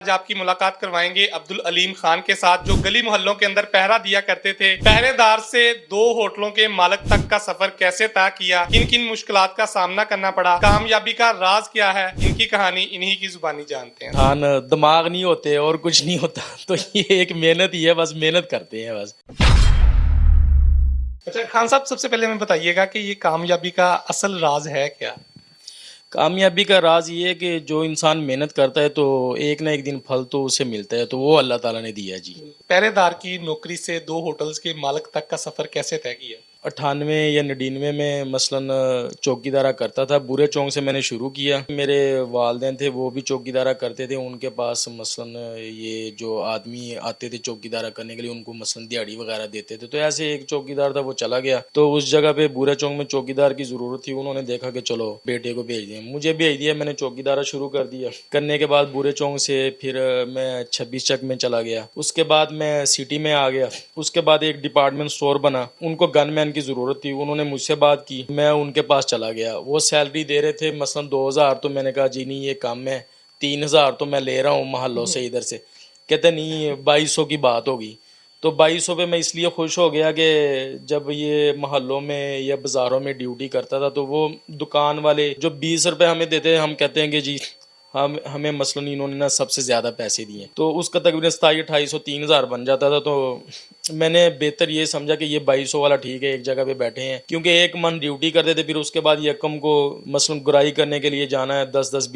آج آپ کی ملاقات کروائیں گے عبدالعلیم خان کے ساتھ، جو گلی محلوں کے اندر پہرا دیا کرتے تھے۔ پہرے دار سے 2 ہوٹلوں کے مالک تک کا سفر کیسے طے کیا، کن کن مشکلات کا سامنا کرنا پڑا، کامیابی کا راز کیا ہے، ان کی کہانی انہی کی زبانی جانتے ہیں۔ خان دماغ نہیں ہوتے اور کچھ نہیں ہوتا، تو یہ ایک محنت ہی ہے، بس محنت کرتے ہیں بس۔ اچھا خان صاحب، سب سے پہلے ہمیں بتائیے گا کہ یہ کامیابی کا اصل راز ہے کیا؟ کامیابی کا راز یہ ہے کہ جو انسان محنت کرتا ہے تو ایک نہ ایک دن پھل تو اسے ملتا ہے، تو وہ اللہ تعالیٰ نے دیا جی۔ پہرے دار کی نوکری سے 2 ہوٹلز کے مالک تک کا سفر کیسے طے کیا؟ 98 یا 99 میں مثلاً چوکی دارہ کرتا تھا، بورے چونک سے میں نے شروع کیا۔ میرے والدین تھے وہ بھی چوکی دارہ کرتے تھے، ان کے پاس مثلاً یہ جو آدمی آتے تھے چوکی دارہ کرنے کے لیے ان کو مثلاً دیہڑی وغیرہ دیتے تھے، تو ایسے ایک چوکی دار تھا وہ چلا گیا، تو اس جگہ پہ بورے چونک میں چوکی دار کی ضرورت تھی، انہوں نے دیکھا کہ چلو بیٹے کو بھیج دیں، مجھے بھیج دیا، میں نے چوکی دارہ شروع کر دیا۔ کرنے کے بعد بورے چونک سے پھر میں 26 چک میں چلا گیا، اس کے بعد میں سٹی میں آ گیا، اس کے بعد ایک ڈپارٹمنٹ سٹور بنا، ان کو گن مین کی ضرورت تھی، انہوں نے مجھ سے بات کی، میں ان کے پاس چلا گیا، وہ سیلری دے رہے تھے مثلاً 2000، تو میں نے کہا جی نہیں یہ کم ہے، 3000 تو میں لے رہا ہوں محلوں سے ادھر سے، کہتے نہیں 2200 کی بات ہوگی، تو 2200 پہ میں اس لیے خوش ہو گیا کہ جب یہ محلوں میں یا بازاروں میں ڈیوٹی کرتا تھا تو وہ دکان والے جو 20 روپے ہمیں دیتے ہیں، ہم کہتے ہیں کہ جی ہمیں مثلاً انہوں نے نا سب سے زیادہ پیسے دیے، تو اس کا تقریباً 2700 3000 بن جاتا تھا، تو میں نے بہتر یہ سمجھا کہ یہ 2200 والا ٹھیک ہے، ایک جگہ پہ بیٹھے ہیں، کیونکہ ایک من ڈیوٹی کرتے تھے، پھر اس کے بعد یکم کو مثلاً گرائی کرنے کے لیے جانا ہے، 10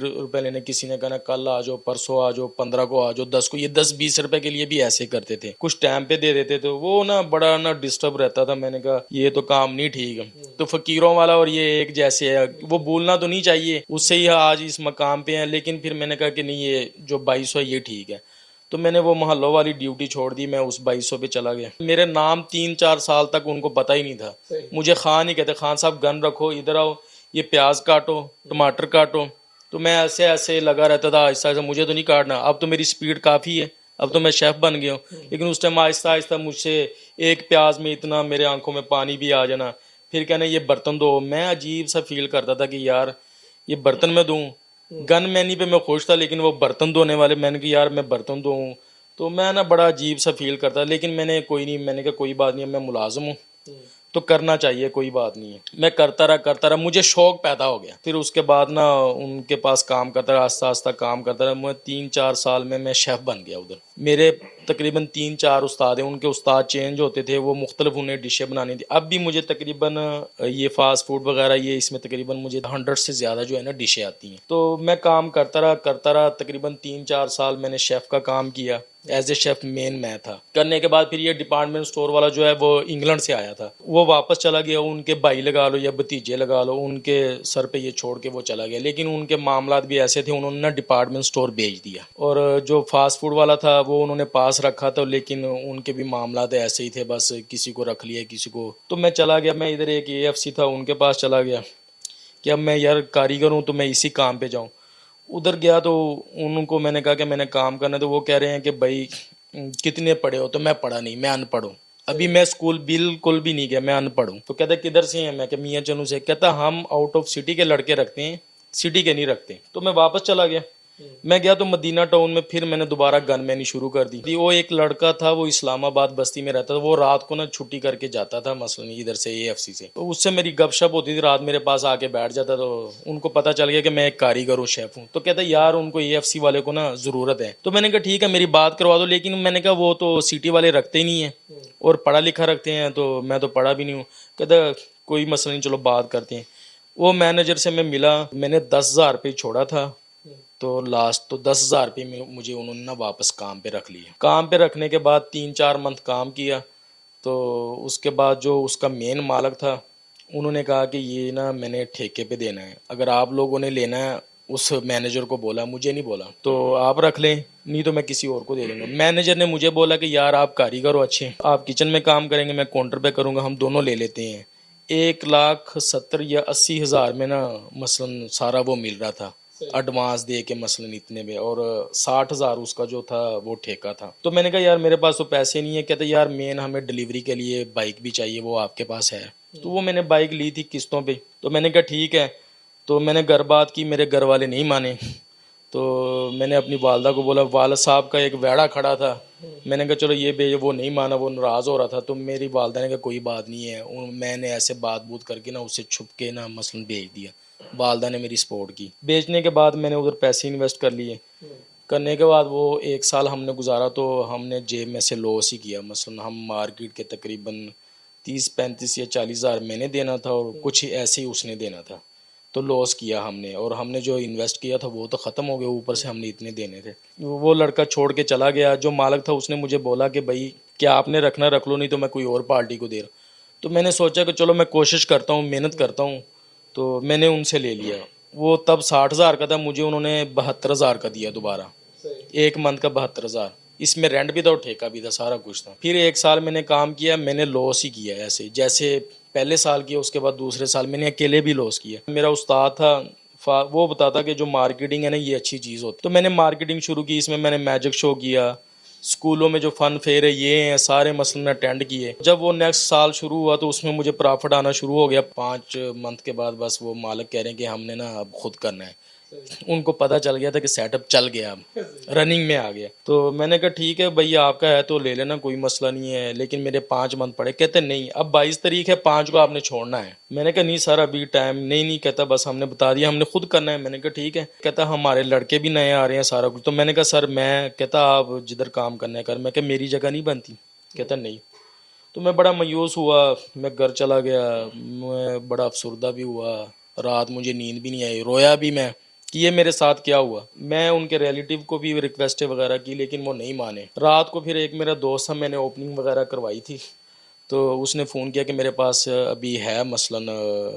روپے لینے، کسی نے کہنا کل آ جاؤ، پرسوں آ جاؤ، 15 کو آ جاؤ، 10 کو، یہ 10-20 روپے کے لیے بھی ایسے کرتے تھے، کچھ ٹائم پہ دے دیتے تھے، وہ نا بڑا نا ڈسٹرب رہتا تھا، میں نے کہا یہ تو کام نہیں ٹھیک ہے، تو فقیروں والا اور یہ ایک جیسے ہے، وہ بولنا تو نہیں چاہیے، اس سے ہی آج اس مقام پہ ہیں، لیکن پھر میں نے کہا کہ نہیں یہ جو 2200 ہے یہ ٹھیک ہے، تو میں نے وہ محلوں والی ڈیوٹی چھوڑ دی، میں اس 2200 پہ چلا گیا۔ میرے نام 3-4 سال تک ان کو پتہ ہی نہیں تھا، مجھے خان ہی کہتے، خان صاحب گن رکھو، ادھر آؤ، یہ پیاز کاٹو، ٹماٹر کاٹو، تو میں ایسے ایسے لگا رہتا تھا، آہستہ آہستہ، مجھے تو نہیں کاٹنا، اب تو میری سپیڈ کافی ہے، اب تو میں شیف بن گیا ہوں، لیکن اس ٹائم آہستہ آہستہ مجھ سے ایک پیاز میں اتنا میرے آنکھوں میں پانی بھی آ جانا، پھر کہنا یہ برتن دو، میں عجیب سا فیل کرتا تھا کہ یار یہ برتن میں دوں، گن مینی پہ میں خوش تھا، لیکن وہ برتن دھونے والے، میں نے کہا یار میں برتن دھوؤں، تو میں نا بڑا عجیب سا فیل کرتا، لیکن میں نے کوئی نہیں، میں نے کہا کوئی بات نہیں، میں ملازم ہوں تو کرنا چاہیے، کوئی بات نہیں ہے، میں کرتا رہا، مجھے شوق پیدا ہو گیا، پھر اس کے بعد نا ان کے پاس کام کرتا رہا، آہستہ آہستہ کام کرتا رہا، میں 3-4 سال میں شیف بن گیا ادھر، میرے تقریباً 3-4 استاد ہیں، ان کے استاد چینج ہوتے تھے، وہ مختلف انہیں ڈشیں بنانی تھی، اب بھی مجھے تقریباً یہ فاسٹ فوڈ وغیرہ یہ اس میں تقریباً مجھے 100 سے زیادہ جو ہے نا ڈشیں آتی ہیں، تو میں کام کرتا رہا تقریباً 3-4 سال میں نے شیف کا کام کیا، ایز اے شیف مین میں تھا، کرنے کے بعد پھر یہ ڈپارٹمنٹ سٹور والا جو ہے وہ انگلینڈ سے آیا تھا، وہ واپس چلا گیا، ان کے بھائی لگا لو یا بھتیجے لگا لو، ان کے سر پہ یہ چھوڑ کے وہ چلا گیا، لیکن ان کے معاملات بھی ایسے تھے، انہوں نے نا ڈپارٹمنٹ سٹور بیچ دیا، اور جو فاسٹ فوڈ والا تھا وہ انہوں نے پاس رکھا تھا، لیکن ان کے بھی معاملات ایسے ہی تھے، بس کسی کو رکھ لیا کسی کو، تو میں چلا گیا، میں ادھر ایک AFC تھا ان کے پاس چلا گیا کہ اب میں یار کاریگر ہوں تو میں اسی کام پہ جاؤں، ادھر گیا تو ان کو میں نے کہا کہ میں نے کام کرنا ہے، تو وہ کہہ رہے ہیں کہ بھائی کتنے پڑھے ہو، تو میں پڑھا نہیں، میں ان پڑھ ہوں، ابھی میں اسکول بالکل بھی نہیں گیا، میں ان پڑھ ہوں، تو کہتا کدھر سے ہیں، میں کہ میاں چنوں سے، کہتا ہم آؤٹ آف سٹی کے لڑکے رکھتے ہیں، سٹی کے نہیں رکھتے، تو میں واپس چلا گیا، میں گیا تو مدینہ ٹاؤن میں پھر میں نے دوبارہ گن مینی شروع کر دی، وہ ایک لڑکا تھا وہ اسلام آباد بستی میں رہتا تھا، وہ رات کو نا چھٹی کر کے جاتا تھا مثلا ادھر سے AFC سے، تو اس سے میری گپ شپ ہوتی تھی، رات میرے پاس آ کے بیٹھ جاتا، تو ان کو پتہ چل گیا کہ میں ایک کاریگر ہوں، شیف ہوں، تو کہتا یار ان کو AFC والے کو نا ضرورت ہے، تو میں نے کہا ٹھیک ہے میری بات کروا دو، لیکن میں نے کہا وہ تو سٹی والے رکھتے ہی نہیں ہیں اور پڑھا لکھا رکھتے ہیں، تو میں تو پڑھا بھی نہیں ہوں، کہتا کوئی مسئلہ نہیں، چلو بات کرتے ہیں، وہ مینیجر سے میں ملا، میں نے 10,000 روپے چھوڑا تھا، تو لاسٹ تو 10,000 روپے میں مجھے انہوں نے نا واپس کام پہ رکھ لیا، کام پہ رکھنے کے بعد 3-4 منتھ کام کیا، تو اس کے بعد جو اس کا مین مالک تھا انہوں نے کہا کہ یہ نا میں نے ٹھیکے پہ دینا ہے، اگر آپ لوگوں نے لینا ہے، اس مینیجر کو بولا، مجھے نہیں بولا، تو آپ رکھ لیں، نہیں تو میں کسی اور کو دے دوں گا، مینیجر نے مجھے بولا کہ یار آپ کاریگر ہو اچھے، آپ کچن میں کام کریں گے، میں کاؤنٹر پہ کروں گا، ہم دونوں لے لیتے ہیں، 1,70,000 یا 80,000 میں نا مثلاً سارا وہ مل رہا تھا ایڈوانس دے کے مثلاً اتنے میں، اور 60,000 اس کا جو تھا وہ ٹھیکا تھا، تو میں نے کہا یار میرے پاس تو پیسے نہیں ہے، کہتے یار مین ہمیں ڈلیوری کے لیے بائک بھی چاہیے، وہ آپ کے پاس ہے، تو وہ میں نے بائک لی تھی قسطوں پہ، تو میں نے کہا ٹھیک ہے، تو میں نے گھر بات کی، میرے گھر والے نہیں مانے، تو میں نے اپنی والدہ کو بولا، والد صاحب کا ایک ویڑا کھڑا تھا، میں نے کہا چلو یہ وہ نہیں مانا، وہ ناراض ہو رہا تھا، تو میری والدہ نے کہا کوئی بات نہیں ہے، میں نے ایسے بات بوت کر کے نا اسے چھپ کے نا مثلاً بیچ دیا. والدہ نے میری سپورٹ کی. بیچنے کے بعد میں نے ادھر پیسے انویسٹ کر لیے. کرنے کے بعد وہ 1 سال ہم نے گزارا تو ہم نے جیب میں سے لوس ہی کیا. مثلاً ہم مارکیٹ کے تقریباً 30-35 یا 40 ہزار میں نے دینا تھا اور کچھ ایسے ہی اس نے دینا تھا، تو لوس کیا ہم نے. اور ہم نے جو انویسٹ کیا تھا وہ تو ختم ہو گیا، اوپر سے ہم نے اتنے دینے تھے. وہ لڑکا چھوڑ کے چلا گیا. جو مالک تھا اس نے مجھے بولا کہ بھائی کیا آپ نے رکھنا رکھ لو، نہیں تو میں کوئی اور پارٹی کو دے رہا ہوں. تو میں نے سوچا کہ چلو میں کوشش کرتا ہوں، محنت کرتا ہوں. تو میں نے ان سے لے لیا. وہ تب 60 ہزار کا تھا، مجھے انہوں نے 72 ہزار کا دیا دوبارہ. 1 منتھ کا 72 ہزار. اس میں رینٹ بھی تھا اور ٹھیکہ بھی تھا، سارا کچھ تھا. پھر 1 سال میں نے کام کیا، میں نے لاس ہی کیا ایسے جیسے پہلے سال کیا، اس کے بعد دوسرے سال میں نے اکیلے بھی لاس کیا. میرا استاد تھا وہ بتاتا کہ جو مارکیٹنگ ہے نا یہ اچھی چیز ہوتی. تو میں نے مارکیٹنگ شروع کی. اس میں نے میجک شو کیا، اسکولوں میں جو فن فیئر ہے یہ ہیں سارے مثلاً اٹینڈ کیے. جب وہ نیکسٹ سال شروع ہوا تو اس میں مجھے پرافٹ آنا شروع ہو گیا. 5 منتھ کے بعد بس وہ مالک کہہ رہے ہیں کہ ہم نے نا اب خود کرنا ہے. ان کو پتہ چل گیا تھا کہ سیٹ اپ چل گیا، اب رننگ میں آ گیا. تو میں نے کہا ٹھیک ہے بھائی آپ کا ہے تو لے لینا، کوئی مسئلہ نہیں ہے. لیکن میرے 5 منتھ پڑے. کہتے نہیں اب 22 تاریخ ہے، 5 کو آپ نے چھوڑنا ہے. میں نے کہا نہیں سر ابھی ٹائم نہیں. کہتا بس ہم نے بتا دیا، ہم نے خود کرنا ہے. میں نے کہا ٹھیک ہے. کہتا ہمارے لڑکے بھی نئے آ رہے ہیں سارا کچھ. تو میں نے کہا سر میں کہتا آپ جدھر کام کرنا ہے کر. میں کہ میری جگہ نہیں بنتی. کہتا نہیں. تو میں بڑا مایوس ہوا، میں گھر چلا گیا. میں بڑا افسردہ بھی ہوا، رات مجھے نیند بھی نہیں آئی، رویا بھی میں کہ یہ میرے ساتھ کیا ہوا. میں ان کے ریلیٹیو کو بھی ریکویسٹ وغیرہ کی لیکن وہ نہیں مانے. رات کو پھر ایک میرا دوست تھا، میں نے اوپننگ وغیرہ کروائی تھی، تو اس نے فون کیا کہ میرے پاس ابھی ہے مثلاً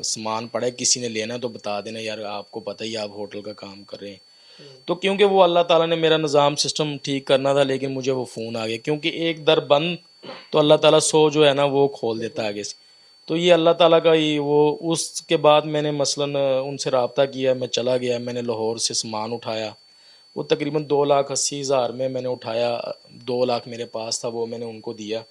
سامان پڑا ہے، کسی نے لینا تو بتا دینا. یار آپ کو پتہ ہی آپ ہوٹل کا کام کر رہے ہیں. تو کیونکہ وہ اللہ تعالیٰ نے میرا نظام سسٹم ٹھیک کرنا تھا، لیکن مجھے وہ فون آ گیا. کیونکہ ایک در بند تو اللہ تعالیٰ 100 جو ہے نا وہ کھول دیتا ہے آگے سے. تو یہ اللہ تعالیٰ کا ہی وہ. اس کے بعد میں نے مثلاً ان سے رابطہ کیا، میں چلا گیا. میں نے لاہور سے سامان اٹھایا، وہ تقریباً 2,80,000 میں نے اٹھایا. 2 لاکھ میرے پاس تھا، وہ میں نے ان کو دیا.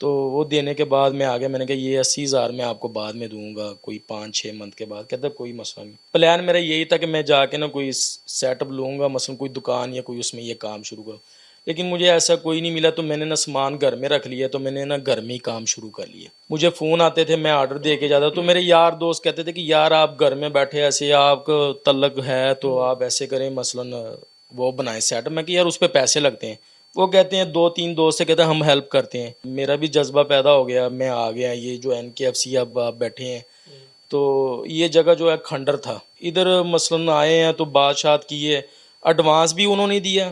تو وہ دینے کے بعد میں آ گیا. میں نے کہا یہ 80,000 میں آپ کو بعد میں دوں گا کوئی 5-6 منتھ کے بعد. کہتا کوئی مسئلہ نہیں. پلان میرا یہی تھا کہ میں جا کے نا کوئی سیٹ اپ لوں گا، مثلاً کوئی دکان یا کوئی اس میں یہ کام شروع کروں. لیکن مجھے ایسا کوئی نہیں ملا. تو میں نے نا سامان گھر میں رکھ لیا، تو میں نے نا گھر میں ہی کام شروع کر لیا. مجھے فون آتے تھے، میں آرڈر دے کے جاتا. تو میرے یار دوست کہتے تھے کہ یار آپ گھر میں بیٹھے ایسے آپ کو تعلق ہے تو آپ ایسے کریں مثلاً وہ بنائیں سیٹ اپ. میں کہ یار اس پہ پیسے لگتے ہیں. وہ کہتے ہیں 2-3 دوست سے کہتے ہیں ہم ہیلپ کرتے ہیں. میرا بھی جذبہ پیدا ہو گیا، میں آ گیا. یہ جو NKFC اب آپ بیٹھے ہیں تو یہ جگہ جو ہے کھنڈر تھا، ادھر مثلاً آئے ہیں تو بادشاہت کی ہے. ایڈوانس بھی انہوں نے دیا،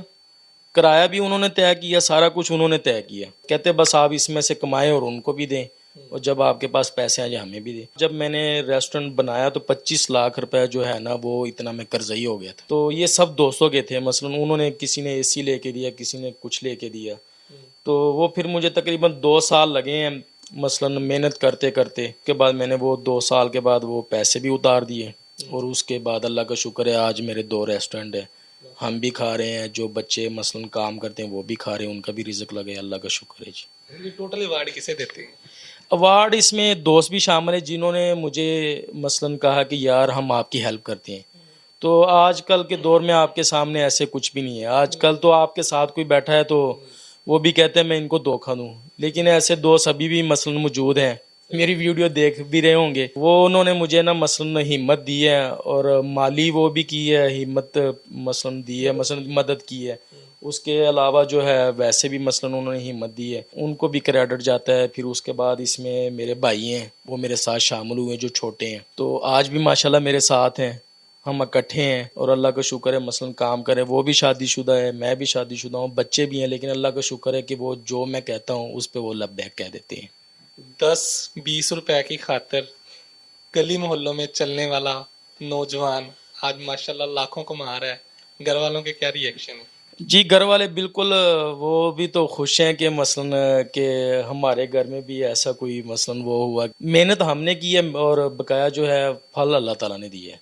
کرایہ بھی انہوں نے طے کیا، سارا کچھ انہوں نے طے کیا. کہتے بس آپ اس میں سے کمائیں اور ان کو بھی دیں، اور جب آپ کے پاس پیسے آ جائیں ہمیں بھی دیں. جب میں نے ریسٹورنٹ بنایا تو 25 لاکھ روپے جو ہے نا وہ اتنا میں قرضئی ہو گیا تھا. تو یہ سب دوستوں کے تھے. مثلاً انہوں نے کسی نے AC لے کے دیا، کسی نے کچھ لے کے دیا. تو وہ پھر مجھے تقریباً 2 سال لگے ہیں مثلاً محنت کرتے کرتے. اس کے بعد میں نے وہ 2 سال کے بعد وہ پیسے بھی اتار دیے. اور اس کے بعد اللہ کا شکر ہے آج میرے 2 ریسٹورنٹ ہیں، ہم بھی کھا رہے ہیں، جو بچے مثلاً کام کرتے ہیں وہ بھی کھا رہے ہیں، ان کا بھی رزق لگے. اللہ کا شکر ہے جی. ٹوٹل ایوارڈ کسے دیتے ہیں؟ ایوارڈ اس میں دوست بھی شامل ہیں جنہوں نے مجھے مثلاً کہا کہ یار ہم آپ کی ہیلپ کرتے ہیں. تو آج کل کے دور میں آپ کے سامنے ایسے کچھ بھی نہیں ہے. آج کل تو آپ کے ساتھ کوئی بیٹھا ہے تو وہ بھی کہتے ہیں میں ان کو دھوکہ دوں. لیکن ایسے دوست ابھی بھی مثلاً موجود ہیں، میری ویڈیو دیکھ بھی رہے ہوں گے. وہ انہوں نے مجھے نا مثلاً ہمت دی ہے اور مالی وہ بھی کی ہے، ہمت مثلاً دی ہے، مثلاً مدد کی ہے. اس کے علاوہ جو ہے ویسے بھی مثلاً انہوں نے ہمت دی ہے، ان کو بھی کریڈٹ جاتا ہے. پھر اس کے بعد اس میں میرے بھائی ہیں وہ میرے ساتھ شامل ہوئے جو چھوٹے ہیں، تو آج بھی ماشاءاللہ میرے ساتھ ہیں، ہم اکٹھے ہیں اور اللہ کا شکر ہے مثلاً کام کریں. وہ بھی شادی شدہ ہے، میں بھی شادی شدہ ہوں، بچے بھی ہیں. لیکن اللہ کا شکر ہے کہ وہ جو میں کہتا ہوں اس پہ وہ لبیک کہہ دیتے ہیں. 10-20 روپے کی خاطر گلی محلوں میں چلنے والا نوجوان آج ماشاءاللہ لاکھوں کما رہا ہے. گھر والوں کے کیا ری ایکشن ہے؟ جی گھر والے بالکل وہ بھی تو خوش ہیں کہ مثلاً کہ ہمارے گھر میں بھی ایسا کوئی مثلاً وہ ہوا. محنت ہم نے کی ہے اور بقایا جو ہے پھل اللہ تعالیٰ نے دی ہے.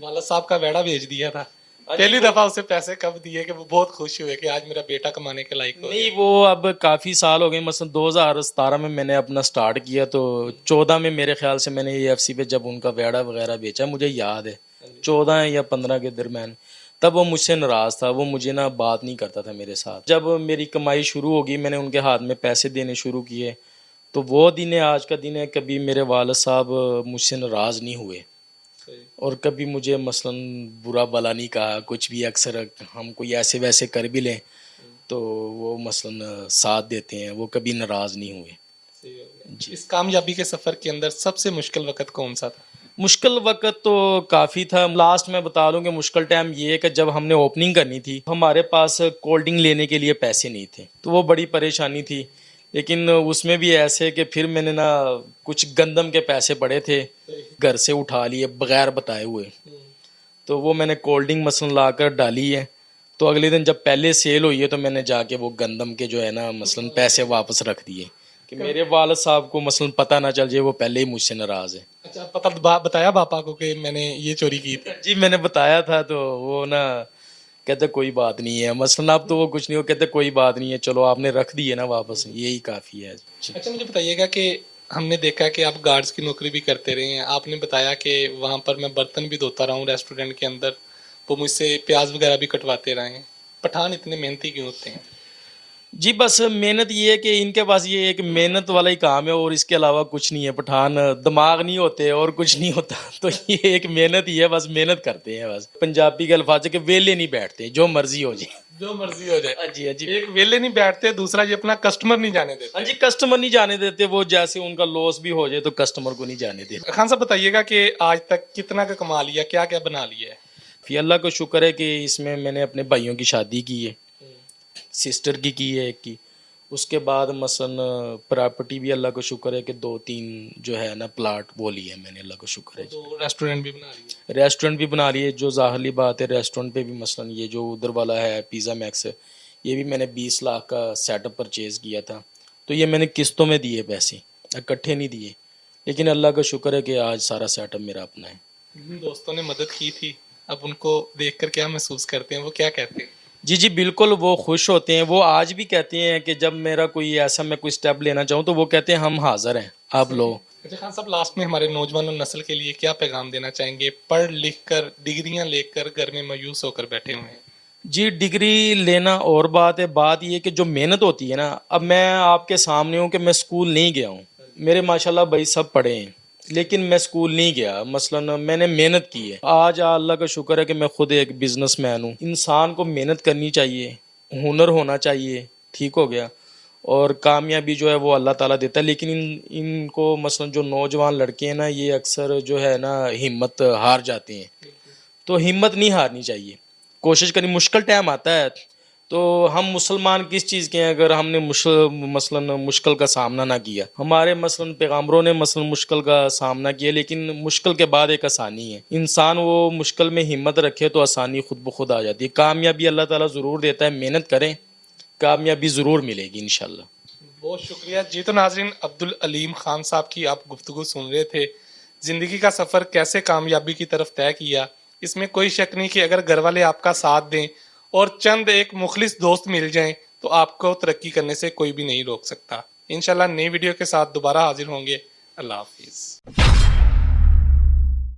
والد صاحب کا بیڑا بھیج دیا تھا، پہلی دفعہ اسے پیسے کب دیے کہ وہ بہت خوش ہوئے کہ آج میرا بیٹا کمانے کے لائق ہو گیا؟ نہیں وہ اب کافی سال ہو گئے. مثلا 2017 میں نے اپنا سٹارٹ کیا تو 14 میں میرے خیال سے میں نے AFC پہ جب ان کا ویڑا وغیرہ بیچا، مجھے یاد ہے 14 یا 15 کے درمیان. تب وہ مجھ سے ناراض تھا, وہ مجھے نا بات نہیں کرتا تھا میرے ساتھ. جب میری کمائی شروع ہوگی, میں نے ان کے ہاتھ میں پیسے دینے شروع کیے, تو وہ دن ہے, آج کا دن ہے, کبھی میرے والد صاحب مجھ سے ناراض نہیں ہوئے اور کبھی مجھے مثلاً برا بلا نہیں کہا کچھ بھی. اکثر ہم کوئی ایسے ویسے کر بھی لیں تو وہ مثلاً ساتھ دیتے ہیں, وہ کبھی ناراض نہیں ہوئے. اس کامیابی کے سفر کے اندر سب سے مشکل وقت کون سا تھا؟ مشکل وقت تو کافی تھا. لاسٹ میں بتا دوں کہ مشکل ٹائم یہ ہے کہ جب ہم نے اوپننگ کرنی تھی, ہمارے پاس کولڈ ڈرنک لینے کے لیے پیسے نہیں تھے, تو وہ بڑی پریشانی تھی. لیکن اس میں بھی ایسے کہ پھر میں نے نا کچھ گندم کے پیسے پڑے تھے گھر سے اٹھا لیے بغیر بتائے ہوئے, تو وہ میں نے کولڈ ڈرنک مثلاً لا کر ڈالی ہے. تو اگلے دن جب پہلے سیل ہوئی ہے تو میں نے جا کے وہ گندم کے جو ہے نا مثلاً پیسے واپس رکھ دیے کہ میرے والد صاحب کو مثلاً پتہ نہ چل جائے وہ پہلے ہی مجھ سے ناراض ہے. اچھا, پتہ بتایا پاپا کو کہ میں نے یہ چوری کی تھی؟ جی میں نے بتایا تھا, تو وہ نا کہتے کوئی بات نہیں ہے, مثلاً اب تو وہ کچھ نہیں, وہ کہتے کوئی بات نہیں ہے, چلو آپ نے رکھ دی ہے نا واپس, یہی کافی ہے. اچھا مجھے بتائیے گا کہ ہم نے دیکھا کہ آپ گارڈز کی نوکری بھی کرتے رہے ہیں, آپ نے بتایا کہ وہاں پر میں برتن بھی دھوتا رہا ہوں ریسٹورینٹ کے اندر, وہ مجھ سے پیاز وغیرہ بھی کٹواتے رہے ہیں. پٹھان اتنے محنتی کیوں ہوتے ہیں؟ جی بس محنت یہ ہے کہ ان کے پاس یہ ایک محنت والا ہی کام ہے اور اس کے علاوہ کچھ نہیں ہے. پٹھان دماغ نہیں ہوتے اور کچھ نہیں ہوتا, تو یہ ایک محنت ہی ہے, بس محنت کرتے ہیں. بس پنجابی کے الفاظ ہے کہ ویلے نہیں بیٹھتے, جو مرضی ہو جائے, جو مرضی ہو جائے. ہاں جی ہاں جی. ایک ویلے نہیں بیٹھتے, دوسرا یہ اپنا کسٹمر نہیں جانے دیتے. ہاں جی, کسٹمر نہیں جانے دیتے, وہ جیسے ان کا لاس بھی ہو جائے تو کسٹمر کو نہیں جانے دیتے. خان صاحب بتائیے گا کہ آج تک کتنا کا کما لیا, کیا کیا بنا لیا ہے؟ پھر اللہ کا شکر ہے کہ اس میں نے اپنے بھائیوں کی شادی کی ہے, سسٹر کی ہے ایک کی. اس کے بعد مثلاً پراپرٹی بھی اللہ کا شکر ہے کہ 2-3 جو ہے نا پلاٹ وہ لیے میں نے, اللہ کا شکر ہے. تو ریسٹورینٹ بھی بنا لیا؟ ریسٹورنٹ بھی بنا لیے, جو ظاہری بات ہے ریسٹورنٹ پہ بھی مثلاً یہ جو ادھر والا ہے پیزا میکس, یہ بھی میں نے 20 لاکھ کا سیٹ اپ پرچیز کیا تھا. تو یہ میں نے قسطوں میں دیے پیسے, اکٹھے نہیں دیے, لیکن اللہ کا شکر ہے کہ آج سارا سیٹ اپ میرا اپنا ہے. دوستوں نے مدد کی تھی, اب ان کو دیکھ کر کیا محسوس کرتے ہیں, وہ کیا کہتے ہیں؟ جی بالکل, وہ خوش ہوتے ہیں. وہ آج بھی کہتے ہیں کہ جب میرا کوئی ایسا میں کوئی سٹیپ لینا چاہوں تو وہ کہتے ہیں ہم حاضر ہیں, آپ لو. اچھا خان صاحب, لاسٹ میں ہمارے نوجوان نسل کے لیے کیا پیغام دینا چاہیں گے, پڑھ لکھ کر ڈگریاں لے کر گھر میں مایوس ہو کر بیٹھے ہوئے ہیں؟ جی ڈگری لینا اور بات ہے, بات یہ کہ جو محنت ہوتی ہے نا, اب میں آپ کے سامنے ہوں کہ میں اسکول نہیں گیا ہوں, میرے ماشاءاللہ بھائی سب پڑھے ہیں, لیکن میں اسکول نہیں گیا. مثلاً میں نے محنت کی ہے. آج اللہ کا شکر ہے کہ میں خود ایک بزنس مین ہوں. انسان کو محنت کرنی چاہیے, ہنر ہونا چاہیے, ٹھیک ہو گیا, اور کامیابی جو ہے وہ اللہ تعالیٰ دیتا ہے. لیکن ان کو مثلاً جو نوجوان لڑکے ہیں نا, یہ اکثر جو ہے نا ہمت ہار جاتے ہیں, تو ہمت نہیں ہارنی چاہیے, کوشش کرنی. مشکل ٹائم آتا ہے تو ہم مسلمان کس چیز کے ہیں اگر ہم نے مثلاً مشکل کا سامنا نہ کیا. ہمارے مثلاً پیغمبروں نے مثلاً مشکل کا سامنا کیا, لیکن مشکل کے بعد ایک آسانی ہے. انسان وہ مشکل میں ہمت رکھے تو آسانی خود بخود آ جاتی ہے. کامیابی اللہ تعالیٰ ضرور دیتا ہے, محنت کریں, کامیابی ضرور ملے گی انشاءاللہ. بہت شکریہ جی. تو ناظرین, عبدالعلیم خان صاحب کی آپ گفتگو سن رہے تھے. زندگی کا سفر کیسے کامیابی کی طرف طے کیا, اس میں کوئی شک نہیں کہ اگر گھر والے آپ کا ساتھ دیں اور چند ایک مخلص دوست مل جائیں تو آپ کو ترقی کرنے سے کوئی بھی نہیں روک سکتا. انشاءاللہ نئی ویڈیو کے ساتھ دوبارہ حاضر ہوں گے. اللہ حافظ.